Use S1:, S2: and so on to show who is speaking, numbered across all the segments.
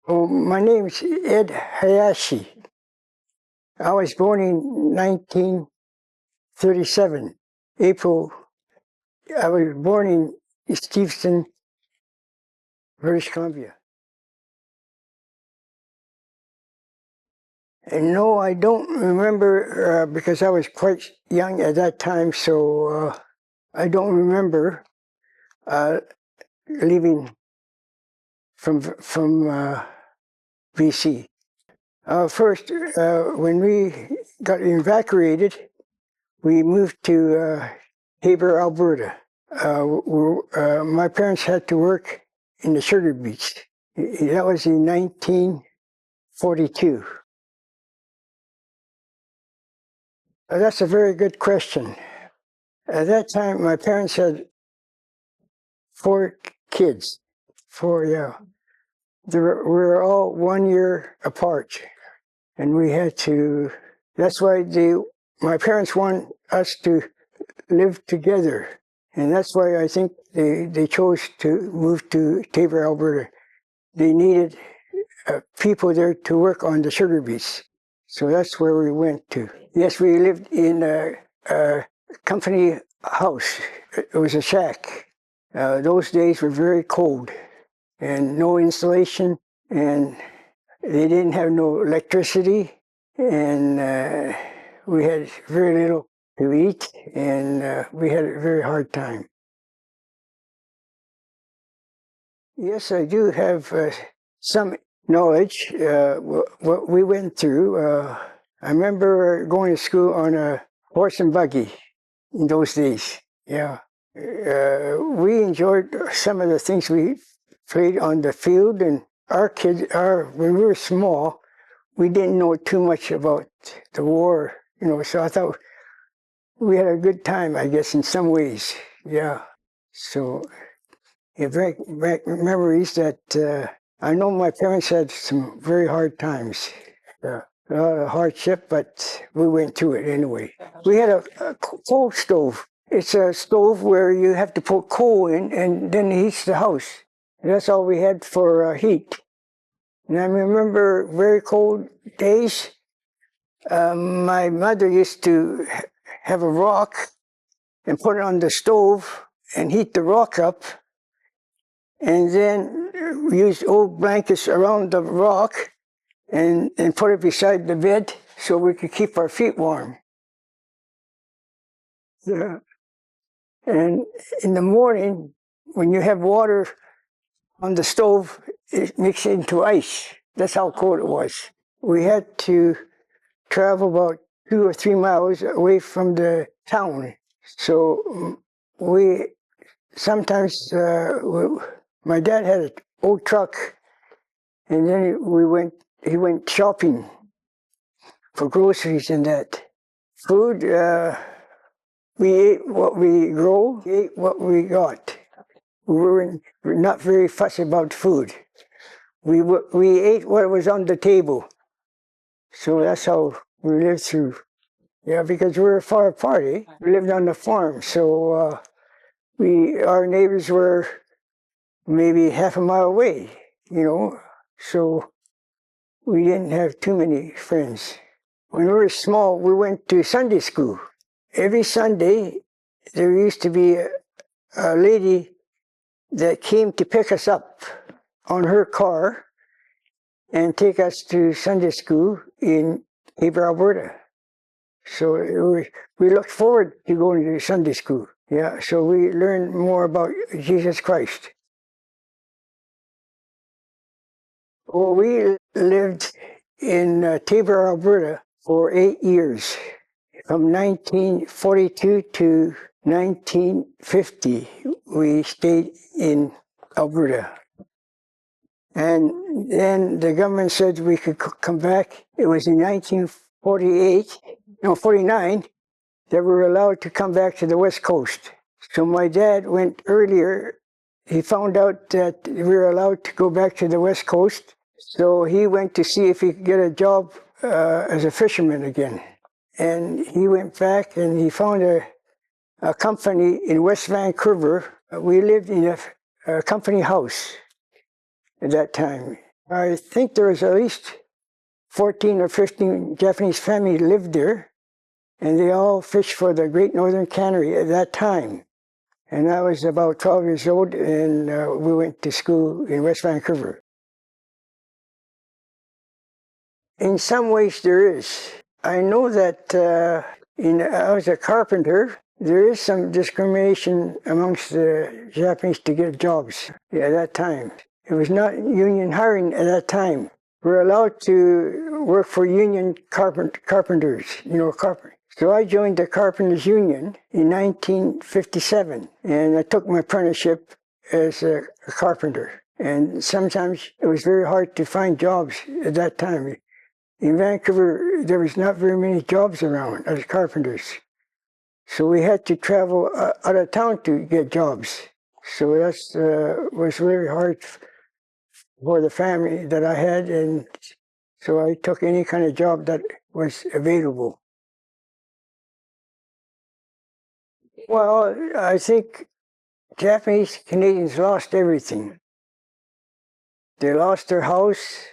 S1: Oh, my name's Ed Hayashi. I was born in 1937, April. I was born in Steveston, British Columbia. And no, I don't remember because I was quite young at that time, so I don't remember leaving from BC. First, when we got evacuated, we moved to Taber, Alberta. My parents had to work in the sugar beets. That was in 1942. That's a very good question. At that time, my parents had 4 kids. 4, yeah. We were all 1 year apart, and we had to. That's why my parents want us to live together, and that's why I think they chose to move to Taber, Alberta. They needed people there to work on the sugar beets, so that's where we went to. Yes, we lived in a company house. It was a shack. Those days were very cold, and no insulation, and they didn't have no electricity, and we had very little to eat, and we had a very hard time. Yes, I do have some knowledge what we went through. I remember going to school on a horse and buggy in those days. Yeah, we enjoyed some of the things we played on the field, and our kids, when we were small, we didn't know too much about the war, so I thought we had a good time, I guess, in some ways. Yeah, so back memories that I know my parents had some very hard times. A lot of hardship, but we went through it anyway. We had a coal stove. It's a stove where you have to put coal in, and then it heats the house. That's all we had for heat. And I remember very cold days. My mother used to have a rock and put it on the stove and heat the rock up, and then we used old blankets around the rock and put it beside the bed so we could keep our feet warm. Yeah. And in the morning, when you have water on the stove, it mixed into ice. That's how cold it was. We had to travel about 2 or 3 miles away from the town. So we sometimes, my dad had an old truck, and then he went shopping for groceries and that. Food, we ate what we grow, we ate what we got. We were not very fussy about food. We ate what was on the table. So that's how we lived through. Yeah, because we were far apart, eh? We lived on the farm, so our neighbors were maybe half a mile away, so we didn't have too many friends. When we were small, we went to Sunday school. Every Sunday, there used to be a lady that came to pick us up on her car and take us to Sunday school in Taber, Alberta. So we looked forward to going to Sunday school. Yeah, so we learned more about Jesus Christ. Well, we lived in Taber, Alberta for 8 years, from 1942 to 1950. We stayed in Alberta. And then the government said we could come back. It was in 49, that we were allowed to come back to the West Coast. So my dad went earlier. He found out that we were allowed to go back to the West Coast. So he went to see if he could get a job as a fisherman again. And he went back and he found a company in West Vancouver. We lived in a company house at that time. I think there was at least 14 or 15 Japanese families lived there, and they all fished for the Great Northern Cannery at that time. And I was about 12 years old, and we went to school in West Vancouver. In some ways there is. I know that I was a carpenter. There is some discrimination amongst the Japanese to get jobs at that time. It was not union hiring at that time. We're allowed to work for union carpenters, carpenters. So I joined the Carpenters Union in 1957, and I took my apprenticeship as a carpenter. And sometimes it was very hard to find jobs at that time. In Vancouver, there was not very many jobs around as carpenters. So we had to travel out of town to get jobs. So that was very hard for the family that I had, and so I took any kind of job that was available. Well, I think Japanese Canadians lost everything. They lost their house.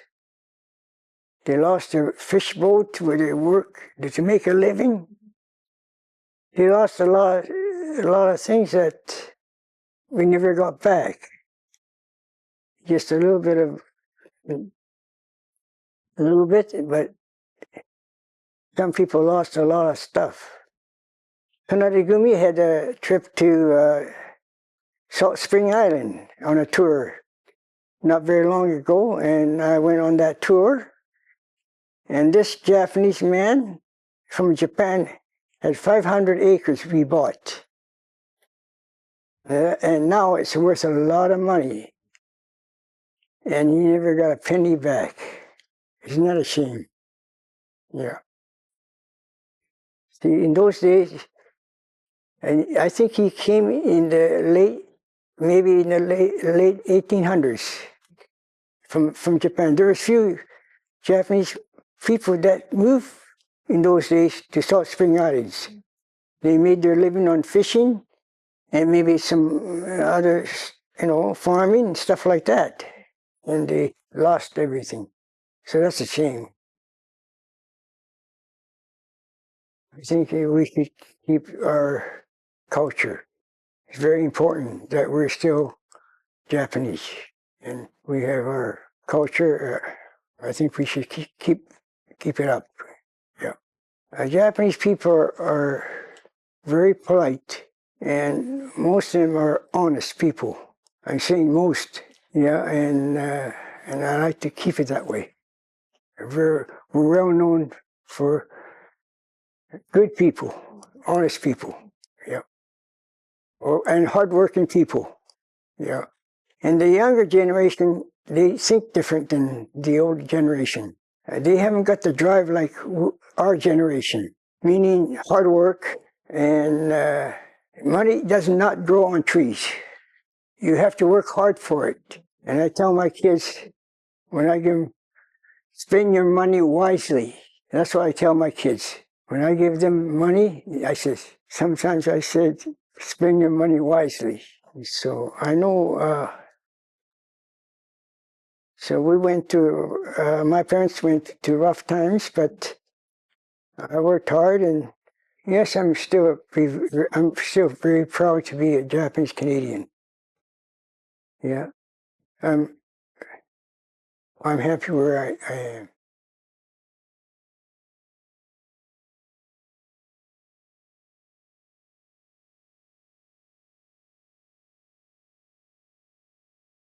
S1: They lost their fish boat where they work to make a living. They lost a lot of things that we never got back. Just a little bit, but some people lost a lot of stuff. Kanadagumi had a trip to Salt Spring Island on a tour not very long ago, and I went on that tour. And this Japanese man from Japan had 500 acres we bought. And now it's worth a lot of money. And he never got a penny back. Isn't that a shame? Yeah. See, in those days, and I think he came in the late 1800s from Japan. There were a few Japanese people that moved in those days to Salt Spring Islands. They made their living on fishing and maybe some other, farming and stuff like that. And they lost everything. So that's a shame. I think we should keep our culture. It's very important that we're still Japanese and we have our culture. I think we should keep it up. Yeah. Japanese people are very polite, and most of them are honest people. I'm saying most, yeah, and I like to keep it that way. We're well known for good people, honest people, yeah, and hardworking people, yeah. And the younger generation, they think different than the old generation. They haven't got the drive like our generation, meaning hard work, and money does not grow on trees. You have to work hard for it. And I tell my kids, when I give them, spend your money wisely. That's what I tell my kids. When I give them money, sometimes I said, spend your money wisely. So I know, so we my parents went to rough times, but I worked hard, and yes, I'm still very proud to be a Japanese Canadian. Yeah, I'm happy where I am.